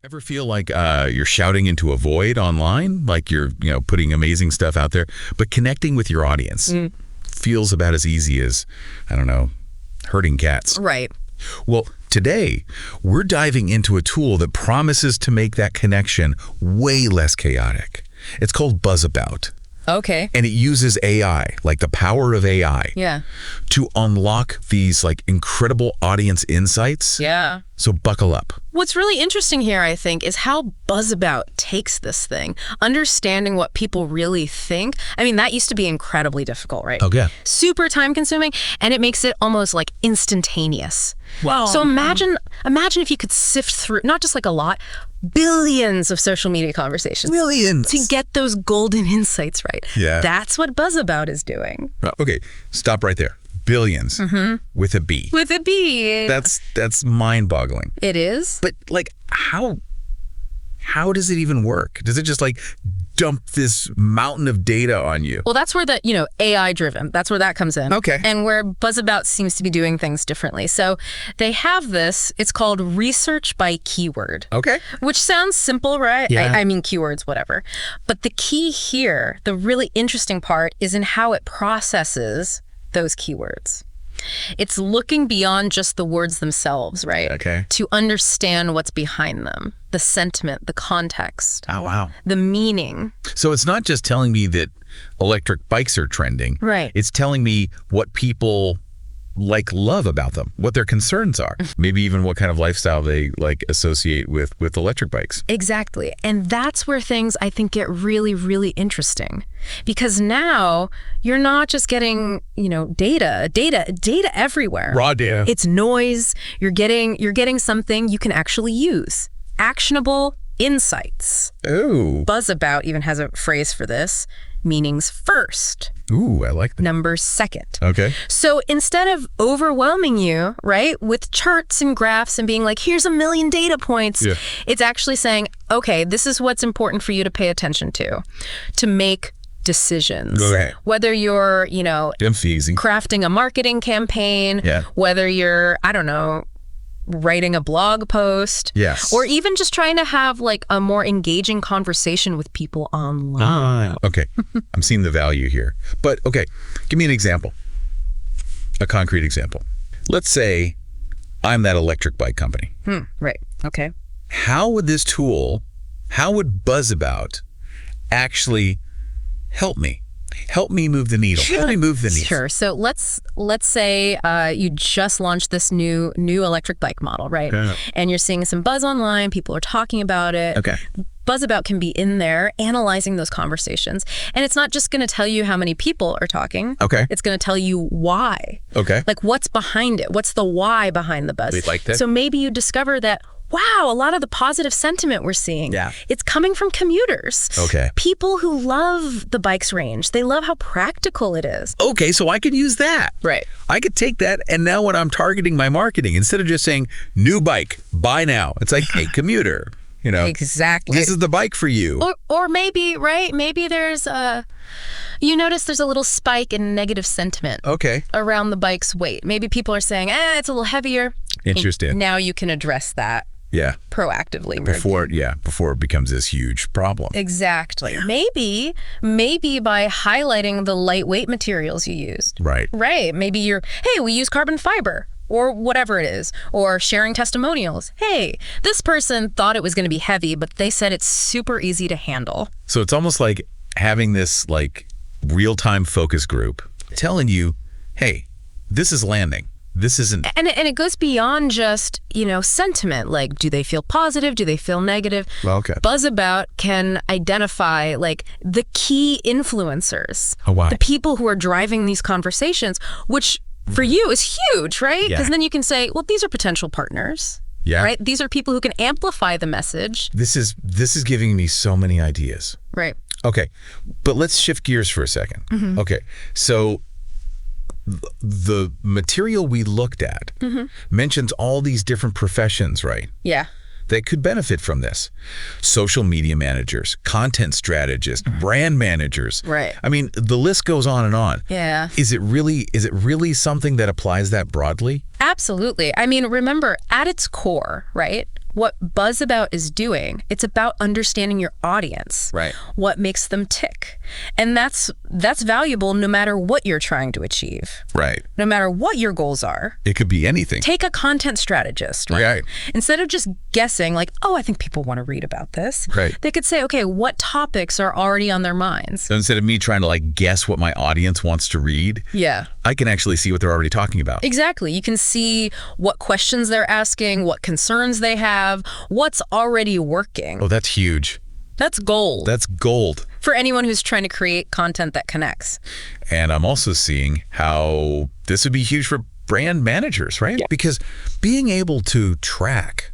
Ever feel like you're shouting into a void online, like you're putting amazing stuff out there, but connecting with your audience feels about as easy as, I don't know, herding cats. Right. Well, today we're diving into a tool that promises to make that connection way less chaotic. It's called Buzzabout. Okay. And it uses AI, like the power of AI, Yeah. to unlock these like incredible audience insights. Yeah. So buckle up. What's really interesting here, I think, is how Buzzabout takes this thing, understanding what people really think. I mean, that used to be incredibly difficult, right? Okay. Super time consuming, and it makes it almost like instantaneous. Wow. So imagine if you could sift through, not just like a lot, billions of social media conversations. Millions. To get those golden insights right. Yeah. That's what Buzzabout is doing. Okay, stop right there. Billions with a B. With a B. That's mind-boggling. It is. But like, how does it even work? Does it just like dump this mountain of data on you? Well, that's where the, AI driven, that's where that comes in. Okay. And where Buzzabout seems to be doing things differently. So they have this, it's called research by keyword. Okay. Which sounds simple, right? Yeah. I mean, keywords, whatever. But the key here, the really interesting part, is in how it processes those keywords. It's looking beyond just the words themselves, right? Okay. To understand what's behind them, the sentiment, the context, Oh, wow. the meaning. So it's not just telling me that electric bikes are trending. Right. It's telling me what people love about them, what their concerns are, maybe even what kind of lifestyle they associate with electric bikes. Exactly. And that's where things, I think, get really, really interesting. Because now you're not just getting, data everywhere. Raw data. It's noise. You're getting something you can actually use. Actionable insights. Ooh. Buzzabout even has a phrase for this. Meanings first. Ooh, I like that. Numbers second. Okay. So instead of overwhelming you, right, with charts and graphs and being like, here's 1 million data points, Yeah. it's actually saying, okay, this is what's important for you to pay attention to make decisions. Okay. Whether you're, Easy. crafting a marketing campaign, Yeah. whether you're, writing a blog post, Yes. or even just trying to have like a more engaging conversation with people online. Okay. I'm seeing the value here. But okay, give me an example. A concrete example. Let's say I'm that electric bike company. Right. Okay. How would Buzzabout actually help me? Help me move the needle. Help me move the needle. Sure. So let's say you just launched this new electric bike model, right? Yeah. And you're seeing some buzz online. People are talking about it. Okay. Buzzabout can be in there analyzing those conversations. And it's not just going to tell you how many people are talking. Okay. It's going to tell you why. Okay. Like what's behind it? What's the why behind the buzz? We like that. So maybe you discover that, wow, a lot of the positive sentiment we're seeing, Yeah. it's coming from commuters. Okay. People who love the bike's range. They love how practical it is. Okay, so I could use that. Right. I could take that, and now when I'm targeting my marketing, instead of just saying, new bike, buy now, it's like, hey, commuter, Exactly. this is the bike for you. Or maybe, right? Maybe there's you notice there's a little spike in negative sentiment Okay. around the bike's weight. Maybe people are saying, it's a little heavier. Interesting. Now you can address that Yeah. proactively. Before it becomes this huge problem. Exactly. Maybe by highlighting the lightweight materials you used. Right. Right. Maybe we use carbon fiber or whatever it is, or sharing testimonials. Hey, this person thought it was going to be heavy, but they said it's super easy to handle. So it's almost like having this like real-time focus group telling you, hey, this is landing. This isn't. And it goes beyond just, sentiment. Like, do they feel positive? Do they feel negative? Okay. Buzzabout can identify like the key influencers. Oh, wow. The people who are driving these conversations, which for you is huge, right? Yeah. Because then you can say, well, these are potential partners. Yeah. Right? These are people who can amplify the message. This is giving me so many ideas. Right. Okay, but let's shift gears for a second. Okay, so the material we looked at mentions all these different professions, right? Yeah. That could benefit from this. Social media managers, content strategists, brand managers. Right. I mean, the list goes on and on. Yeah. Is it really something that applies that broadly? Absolutely. I mean, remember, at its core, right? What Buzz About is doing, it's about understanding your audience. Right. What makes them tick. And that's valuable no matter what you're trying to achieve. Right. No matter what your goals are. It could be anything. Take a content strategist. Right. Instead of just guessing like, oh, I think people want to read about this. Right. They could say, okay, what topics are already on their minds? So instead of me trying to like guess what my audience wants to read, Yeah. I can actually see what they're already talking about. Exactly. You can see what questions they're asking, what concerns they have, what's already working. Oh, that's huge. That's gold That's gold. for anyone who's trying to create content that connects. And I'm also seeing how this would be huge for brand managers, right? Because being able to track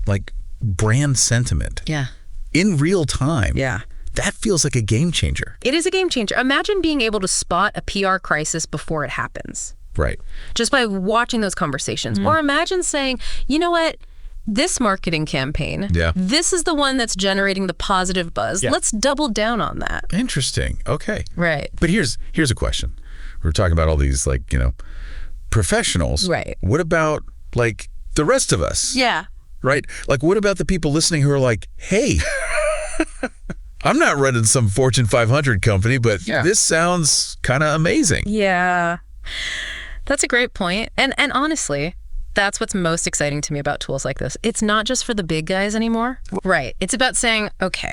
like brand sentiment Yeah. in real time, Yeah. that feels like a game changer. It is a game changer. Imagine being able to spot a PR crisis before it happens, Right. just by watching those conversations. Or imagine saying, you know what? This marketing campaign, Yeah. this is the one that's generating the positive buzz. Yeah. Let's double down on that. Interesting. Okay. Right. But here's a question. We're talking about all these like, professionals. Right. What about like the rest of us? Yeah. Right? Like what about the people listening who are like, hey, I'm not running some Fortune 500 company, but this sounds kind of amazing. Yeah. That's a great point. And honestly, that's what's most exciting to me about tools like this. It's not just for the big guys anymore. Right. It's about saying, okay,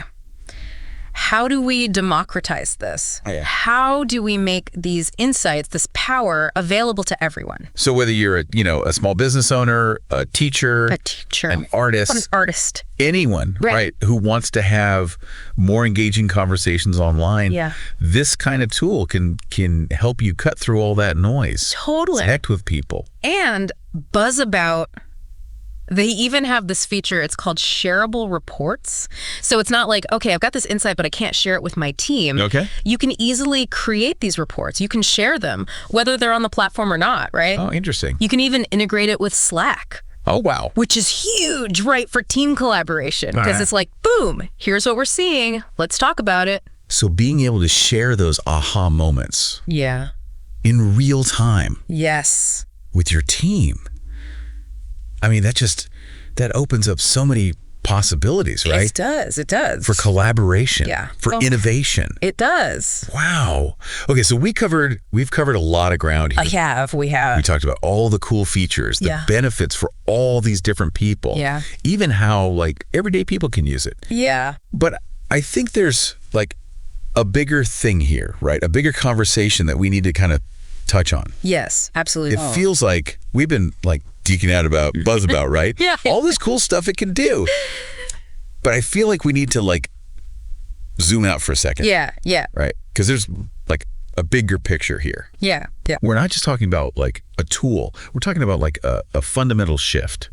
how do we democratize this? Yeah. How do we make these insights, this power, available to everyone? So whether you're a small business owner, a teacher, A teacher, an artist, an artist. anyone, Right. right, who wants to have more engaging conversations online, Yeah. this kind of tool can help you cut through all that noise. Totally. Connect with people. And Buzz About, they even have this feature, it's called shareable reports. So it's not like, okay, I've got this insight, but I can't share it with my team. Okay. You can easily create these reports. You can share them, whether they're on the platform or not, right? Oh, interesting. You can even integrate it with Slack, Oh, wow. which is huge, right, for team collaboration. Because right. it's like, boom, here's what we're seeing. Let's talk about it. So being able to share those aha moments Yeah. in real time Yes. with your team, I mean, that opens up so many possibilities, right? It does. It does. For collaboration, Yeah. for Oh. innovation. It does. Wow. Okay, so we've covered a lot of ground here. We have. We talked about all the cool features, the Yeah. benefits for all these different people. Yeah. Even how like everyday people can use it. Yeah. But I think there's like a bigger thing here, right? A bigger conversation that we need to kind of touch on. Yes, absolutely. It feels like we've been like geeking out about Buzz About, right? Yeah. All this cool stuff it can do. But I feel like we need to like zoom out for a second. Yeah. Right? Because there's like a bigger picture here. Yeah. We're not just talking about like a tool. We're talking about like a fundamental shift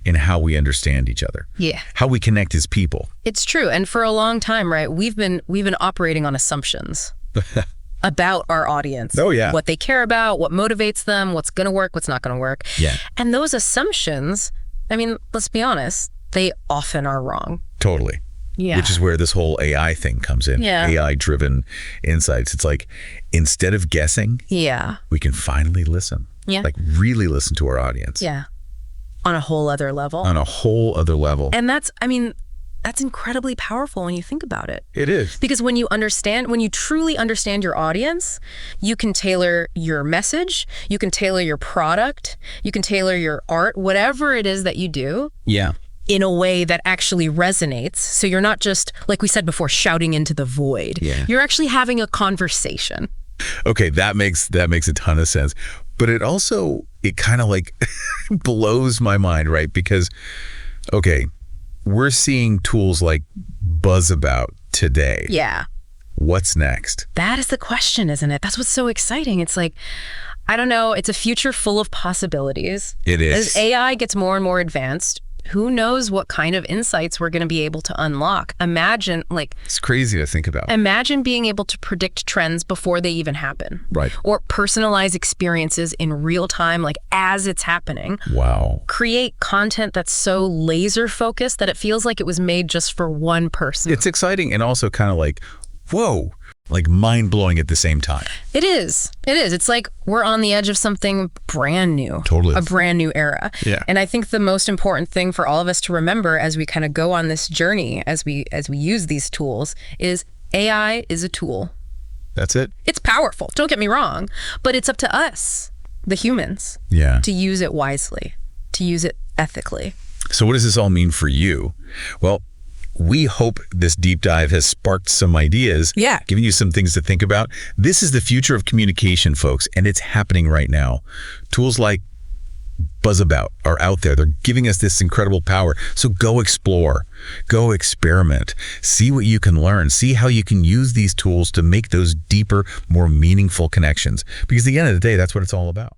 in how we understand each other. Yeah. How we connect as people. It's true. And for a long time, right, we've been operating on assumptions about our audience. Oh, yeah. What they care about, what motivates them, what's going to work, what's not going to work. Yeah. And those assumptions, I mean, let's be honest, they often are wrong. Totally. Yeah. Which is where this whole AI thing comes in. Yeah. AI-driven insights. It's like instead of guessing, Yeah. we can finally listen. Yeah. Like really listen to our audience. Yeah. On a whole other level. On a whole other level. And that's incredibly powerful when you think about it. It is. Because when you truly understand your audience, you can tailor your message, you can tailor your product, you can tailor your art, whatever it is that you do, Yeah. in a way that actually resonates. So you're not just, like we said before, shouting into the void. Yeah. You're actually having a conversation. Okay, that makes a ton of sense. But it kind of like blows my mind, right? Because, okay, we're seeing tools like Buzz About today. Yeah. What's next? That is the question, isn't it? That's what's so exciting. It's like, I don't know, it's a future full of possibilities. It is. As AI gets more and more advanced, who knows what kind of insights we're going to be able to unlock. Imagine It's crazy to think about. being able to predict trends before they even happen. Right. Or personalize experiences in real time, like as it's happening. Wow. Create content that's so laser focused that it feels like it was made just for one person. It's exciting and also kind of like, whoa, like mind-blowing at the same time. It is. It is. It's like we're on the edge of something brand new. Totally. A brand new era. Yeah. And I think the most important thing for all of us to remember as we kind of go on this journey, as we use these tools, is AI is a tool. That's it. It's powerful. Don't get me wrong. But it's up to us, the humans, Yeah. to use it wisely, to use it ethically. So what does this all mean for you? Well, we hope this deep dive has sparked some ideas, Yeah. given you some things to think about. This is the future of communication, folks, and it's happening right now. Tools like Buzzabout are out there. They're giving us this incredible power. So go explore, go experiment, see what you can learn, see how you can use these tools to make those deeper, more meaningful connections. Because at the end of the day, that's what it's all about.